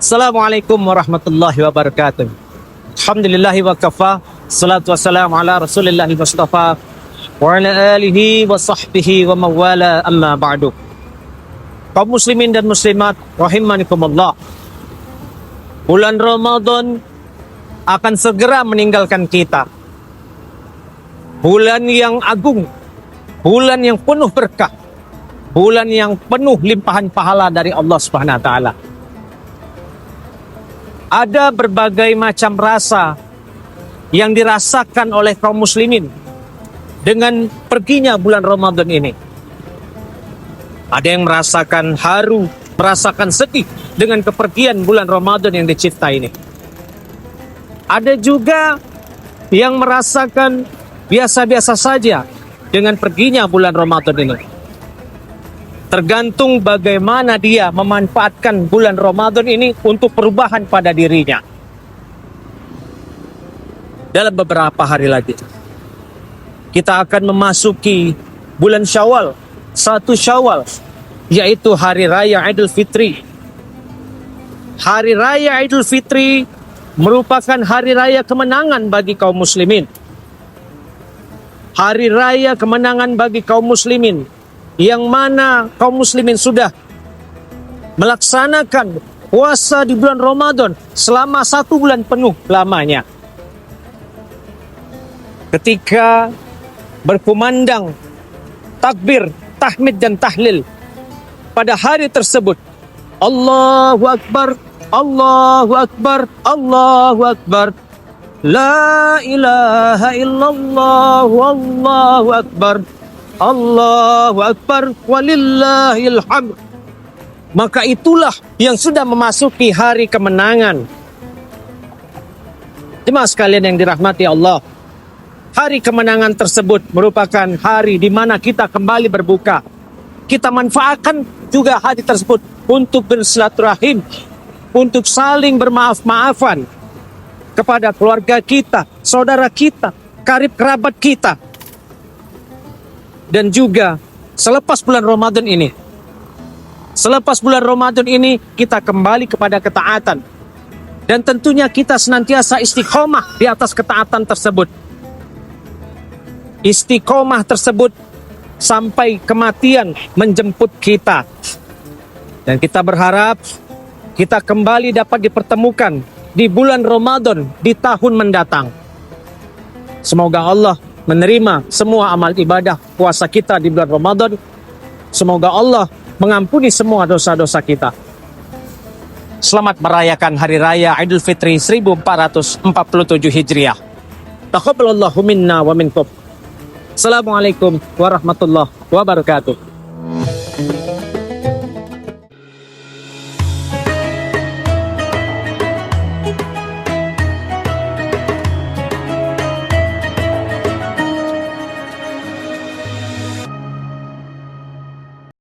Assalamualaikum warahmatullahi wabarakatuh. Alhamdulillahi wa kafa. Salatu wassalamu ala Rasulillahil Mustafa wa ala alihi wa sahbihi wa mawala, amma ba'du. Kaum muslimin dan muslimat rahimanikumullah. Bulan Ramadan akan segera meninggalkan kita. Bulan yang agung, bulan yang penuh berkah, bulan yang penuh limpahan pahala dari Allah Subhanahu wa taala. Ada berbagai macam rasa yang dirasakan oleh kaum muslimin dengan perginya bulan Ramadan ini. Ada yang merasakan haru, merasakan sedih dengan kepergian bulan Ramadan yang dicipta ini. Ada juga yang merasakan biasa-biasa saja dengan perginya bulan Ramadan ini. Tergantung bagaimana dia memanfaatkan bulan Ramadan ini untuk perubahan pada dirinya. Dalam beberapa hari lagi, kita akan memasuki bulan Syawal, 1 Syawal, yaitu Hari Raya Idul Fitri. Hari Raya Idul Fitri merupakan hari raya kemenangan bagi kaum muslimin. Hari raya kemenangan bagi kaum muslimin, yang mana kaum muslimin sudah melaksanakan puasa di bulan Ramadan selama 1 bulan penuh lamanya. Ketika berkumandang takbir, tahmid dan tahlil pada hari tersebut, Allahu Akbar, Allahu Akbar, Allahu Akbar, La ilaha illallah, Allahu Akbar, Allahu Akbar, walillahil hamd. Maka itulah yang sudah memasuki hari kemenangan. Jemaah sekalian yang dirahmati Allah, hari kemenangan tersebut merupakan hari di mana kita kembali berbuka. Kita manfaatkan juga hari tersebut untuk bersilaturahim, untuk saling bermaaf-maafan kepada keluarga kita, saudara kita, karib kerabat kita. Dan juga selepas bulan Ramadan ini, kita kembali kepada ketaatan. Dan tentunya kita senantiasa istiqomah di atas ketaatan tersebut. Istiqomah tersebut sampai kematian menjemput kita. Dan kita berharap kita kembali dapat dipertemukan di bulan Ramadan di tahun mendatang. Semoga Allah menerima semua amal ibadah puasa kita di bulan Ramadan. Semoga Allah mengampuni semua dosa-dosa kita. Selamat merayakan Hari Raya Idul Fitri 1447 Hijriah. Taqabbalallahu minna wa minkum. Assalamualaikum warahmatullahi wabarakatuh.